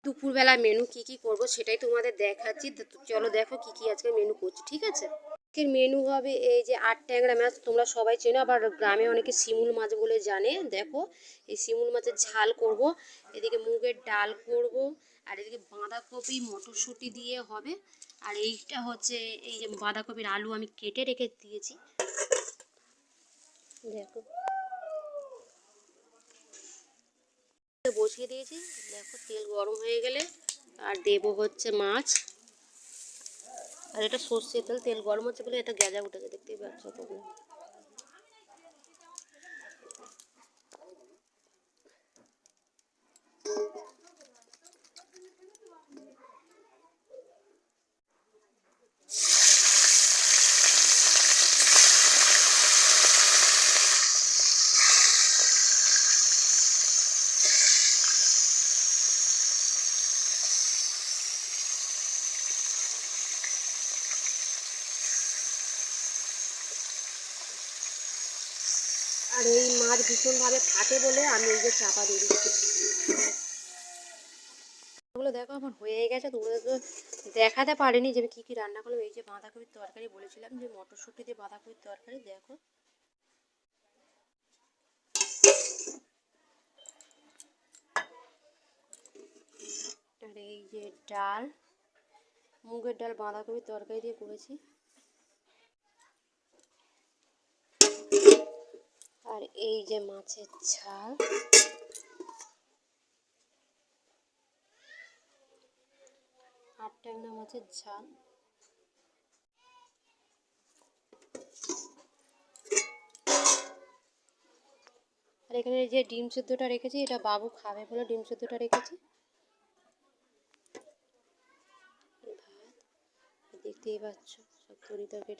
দুপুরবেলা মেনু কি করব সেটাই তোমাদের দেখাচ্ছি। তো চলো দেখো কি আজকে মেনু করছি, ঠিক আছে। আজকের মেনু হবে এই যে 8 ট্যাংরা মাছ, তোমরা সবাই চেনো, আবার গ্রামে অনেকে শিমুল মাছ বলে জানে। দেখো এই শিমুল মাছের ঝাল করব, এদিকে মুগের ডাল করব, আর এদিকে বাঁধাকপি মটরশুঁটি দিয়ে হবে। আর এইটা হচ্ছে এই যে বাঁধাকপির আলু আমি কেটে রেখে দিয়েছি, দেখো বসিয়ে দিয়েছি। দেখো তেল গরম হয়ে গেলে আর দেবো হচ্ছে মাছ। আর এটা সর্ষের তেল, তেল গরম হচ্ছে বলে এটা গেজা উঠেছে, দেখতেই পাচ্ছ তোমরা। আর এই মাছ ভীষণভাবে ফাটে বলে আমি এই যে চাপা দিয়ে দিচ্ছি। ওগুলো দেখো আমার হয়ে গেছে, তোমরা তো দেখাতে পারিনি যে আমি কী রান্না করলাম। এই যে বাঁধাকপির তরকারি বলেছিলাম, যে মটরশুঁটি দিয়ে বাঁধাকপির তরকারি, দেখো। আর এই যে ডাল, মুগের ডাল বাঁধাকপির তরকারি দিয়ে করেছি। আর এই যে মাছের ঝাল, আর ট্যাংরা মাছের ঝাল। আর এখানে যে ডিম সেদ্ধটা রেখেছি, এটা বাবু খাবে বলে ডিম সেদ্ধটা রেখেছি। ভাত দেখতেই পাচ্ছ, সব তরি তরকারি